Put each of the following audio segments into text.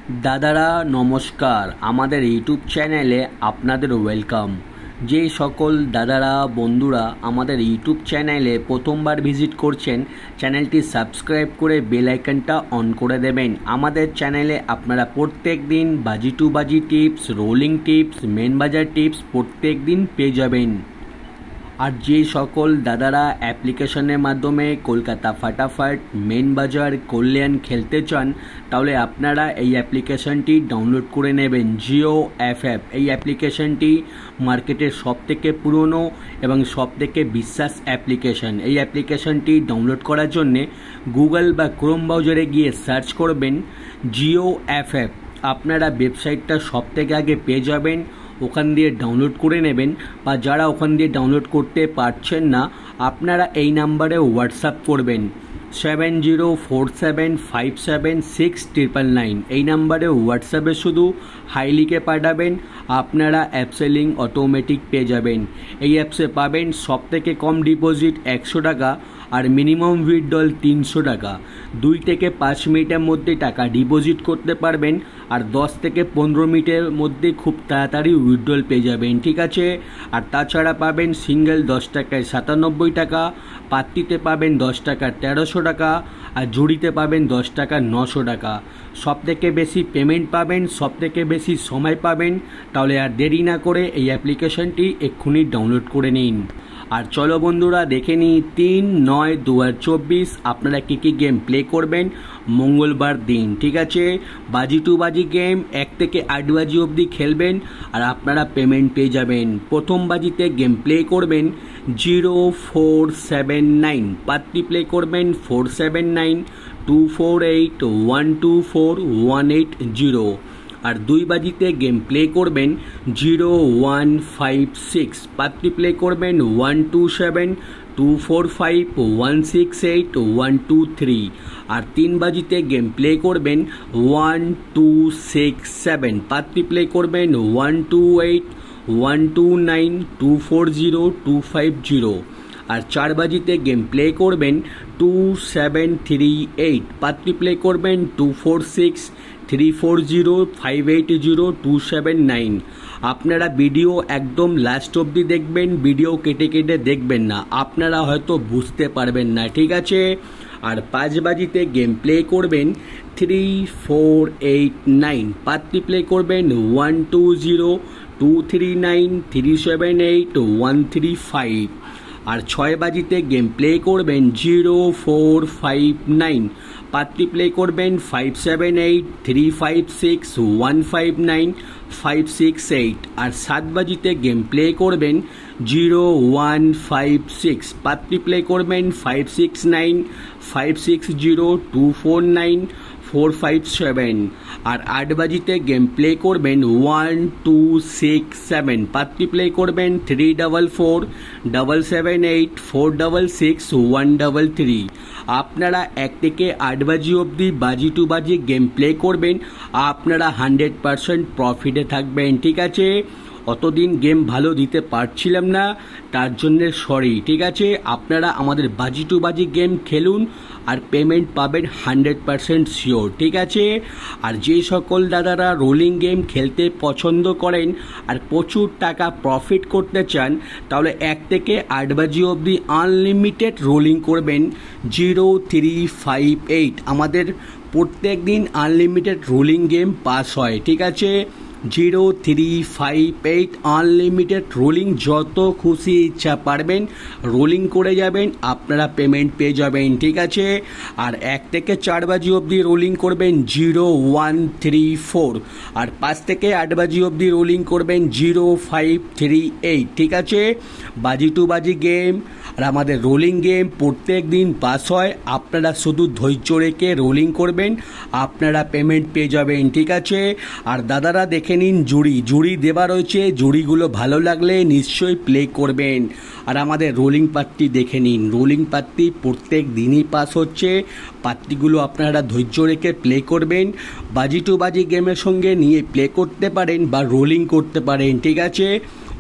দাদারা নমস্কার, আমাদের ইউটিউব চ্যানেলে আপনাদের ওয়েলকাম। যে সকল দাদারা বন্ধুরা আমাদের ইউটিউব চ্যানেলে প্রথমবার ভিজিট করছেন, চ্যানেলটি সাবস্ক্রাইব করে বেল আইকনটা অন করে দেবেন। আমাদের চ্যানেলে আপনারা প্রত্যেক দিন বাজি টু বাজি টিপস, রোলিং টিপস, মেন বাজার টিপস প্রত্যেক দিন পেয়ে যাবেন। আর যে সকল দাদারা অ্যাপ্লিকেশনের মাধ্যমে কলকাতা ফাটাফাট, মেন বাজার, কল্যাণ খেলতে চান, তাহলে আপনারা এই অ্যাপ্লিকেশনটি ডাউনলোড করে নেবেন। জিও এফএফ এই অ্যাপ্লিকেশনটি মার্কেটের সবথেকে পুরনো এবং সবথেকে বিশ্বাস অ্যাপ্লিকেশন। এই অ্যাপ্লিকেশনটি ডাউনলোড করার জন্যে গুগল বা ক্রোম ব্রাউজারে গিয়ে সার্চ করবেন জিও এফএফ। আপনারা ওয়েবসাইটটা সবথেকে আগে পেয়ে যাবেন, ওখান দিয়ে ডাউনলোড করে নেবেন। বা যারা ওখান দিয়ে ডাউনলোড করতে পারছেন না, আপনারা এই নাম্বারে হোয়াটসঅ্যাপ করবেন 7047576999। এই নাম্বারে হোয়াটসঅ্যাপে শুধু হাই লিখে পাঠাবেন, আপনারা অ্যাপসে লিঙ্ক অটোমেটিক পেয়ে যাবেন। এই অ্যাপসে পাবেন সবথেকে কম ডিপোজিট 100 টাকা আর মিনিমাম উইথড্রল 300 টাকা। 2 থেকে 5 মিনিটের মধ্যে টাকা ডিপোজিট করতে পারবেন আর 10 থেকে 15 মিনিটের মধ্যে খুব তাড়াতাড়ি উইথড্রল পেয়ে যাবেন, ঠিক আছে। আর তাছাড়া পাবেন সিঙ্গেল 10 টাকায় 97 টাকা, পাত্তিতে পাবেন 10 টাকার 1300 টাকা আর জুড়িতে পাবেন 10 টাকার 900 টাকা। সবথেকে বেশি পেমেন্ট পাবেন, সবথেকে বেশি সময় পাবেন। তাহলে আর দেরি না করে এই অ্যাপ্লিকেশনটি এক্ষুনি ডাউনলোড করে নিন। আর চলো বন্ধুরা দেখে নিই 3/9/2024 আপনারা কী কী গেম প্লে করবেন মঙ্গলবার দিন, ঠিক আছে। বাজি টু বাজি গেম 1 থেকে 8 বাজি অবধি খেলবেন আর আপনারা পেমেন্ট পেয়ে যাবেন। প্রথম বাজিতে গেম প্লে করবেন 0479, পাত্তি প্লে করবেন 479248124180। আর 2 বাজিতে গেম প্লে করবেন 0156, পাত্রি প্লে করবেন 127245168123। আর 3 বাজিতে গেম প্লে করবেন 1267, পাত্রি প্লে করবেন 128129240250। আর 4 বাজিতে গেম প্লে করবেন 2738, পাত্রি প্লে করবেন 246340580279। আপনারা ভিডিও একদম লাস্ট অবধি দেখবেন, ভিডিও কেটে কেটে দেখবেন না, আপনারা হয়তো বুঝতে পারবেন না, ঠিক আছে। আর 5 বাজিতে গেম প্লে করবেন 3489, পাত্রি প্লে করবেন 120239378135। আর 6 বাজিতে গেম প্লে করবেন 0459, পাত্রি প্লে করবেন 578356159568। আর 7 বাজিতে গেম প্লে করবেন 0156, পাত্রি প্লে করবেন 569560249457। আর 8 বাজিতে গেম প্লে করবেন 1267, পাত্রি প্লে করবেন 344778466133। আপনারা 1 থেকে 8 বাজি অবধি বাজি টু বাজি গেম প্লে করবেন, আপনারা 100% প্রফিটে থাকবেন, ঠিক আছে। অতদিন গেম ভালো দিতে পারছিলাম না, তার জন্য সরি, ঠিক আছে। আপনারা আমাদের বাজি টু বাজি গেম খেলুন আর পেমেন্ট পাবেন 100% শিওর, ঠিক আছে। আর যে সকল দাদারা রোলিং গেম খেলতে পছন্দ করেন আর প্রচুর টাকা প্রফিট করতে চান, তাহলে 1 থেকে 8 বাজি অবধি আনলিমিটেড রোলিং করবেন 0358। আমাদের প্রত্যেক দিন আনলিমিটেড রোলিং গেম পাস হয়, ঠিক আছে। 0358 আনলিমিটেড রোলিং, যত খুশি ইচ্ছা পারবেন রোলিং করে যাবেন, আপনারা পেমেন্ট পেয়ে যাবেন, ঠিক আছে। আর 1 থেকে 4 বাজি অবধি রোলিং করবেন 0134। আর 5 থেকে 8 বাজি অবধি রোলিং করবেন 0538, ঠিক আছে। বাজি টু বাজি গেম আর আমাদের রোলিং গেম প্রত্যেক দিন পাস হয়, আপনারা শুধু ধৈর্য রেখে রোলিং করবেন, আপনারা পেমেন্ট পেয়ে যাবেন, ঠিক আছে। আর দাদারা দেখে নিন জুড়ি দেওয়া রয়েছে, জুড়িগুলো ভালো লাগলে নিশ্চয়ই প্লে করবেন। আর আমাদের রোলিং পাত্তি দেখে নিন, রোলিং পাত্তি প্রত্যেক দিনই পাস হচ্ছে, পাত্তিগুলো আপনারা ধৈর্য রেখে প্লে করবেন। বাজি টু বাজি গেমের সঙ্গে নিয়ে প্লে করতে পারেন বা রোলিং করতে পারেন, ঠিক আছে।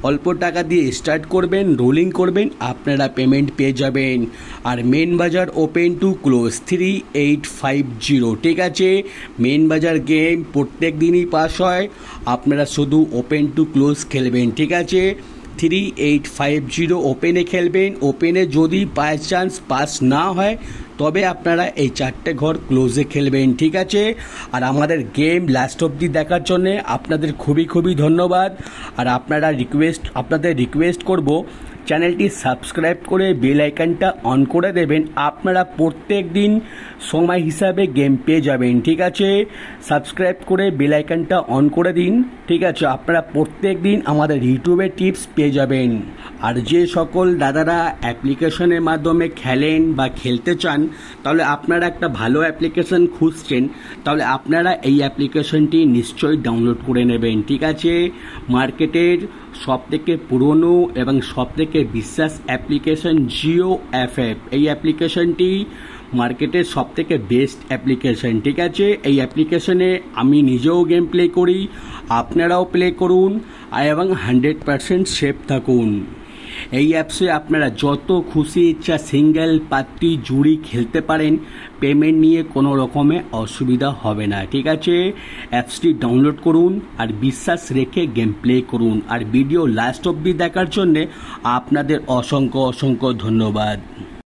অল্প টাকা দিয়ে স্টার্ট করবেন, রোলিং করবেন, আপনারা পেমেন্ট পেয়ে যাবেন। আর মেন বাজার ওপেন টু ক্লোজ 3850, ঠিক আছে। মেন বাজার গেম প্রত্যেক দিনই পাস হয়, আপনারা শুধু ওপেন টু ক্লোজ খেলবেন, ঠিক আছে। 3850 ওপেনে খেলবেন। ওপেনে যদি বাই চান্স পাস না হয় তবে আপনারা এই 4টে ঘর ক্লোজে খেলবেন, ঠিক আছে। আর আমাদের গেম লাস্ট অবধি দেখার জন্যে আপনাদের খুবই খুবই ধন্যবাদ। আর আপনাদের রিকোয়েস্ট করব, চ্যানেলটি সাবস্ক্রাইব করে বেল আইকনটা অন করে দেবেন। আপনারা প্রত্যেক দিন সময় হিসাবে গেম পেয়ে যাবেন, ঠিক আছে। সাবস্ক্রাইব করে বেল আইকনটা অন করে দিন, ঠিক আছে। আপনারা প্রত্যেক দিন আমাদের ইউটিউবে টিপস পেয়ে যাবেন। আর যে সকল দাদারা অ্যাপ্লিকেশনের মাধ্যমে খেলেন বা খেলতে চান, তাহলে আপনারা একটা ভালো অ্যাপ্লিকেশন খুঁজছেন, তাহলে আপনারা এই অ্যাপ্লিকেশনটি নিশ্চয়ই ডাউনলোড করে নেবেন, ঠিক আছে। মার্কেটের সবথেকে পুরনো এবং সবথেকে বিশ্বাস অ্যাপ্লিকেশন জিও এফএফ, এই অ্যাপ্লিকেশনটি মার্কেটের সবথেকে বেস্ট অ্যাপ্লিকেশন, ঠিক আছে। এই অ্যাপ্লিকেশনে আমি নিজেও গেম প্লে করি, আপনারাও প্লে করুন এবং 100% সেফ থাকুন। এই অ্যাপসে আপনারা যত খুশি ইচ্ছা সিঙ্গেল পার্টি জুড়ি খেলতে পারেন, পেমেন্ট নিয়ে কোনো রকমে অসুবিধা হবে না, ঠিক আছে। অ্যাপসটি ডাউনলোড করুন আর বিশ্বাস রেখে গেম প্লে করুন। আর ভিডিও লাস্ট অবধি দেখার জন্যে আপনাদের অসংখ্য অসংখ্য ধন্যবাদ।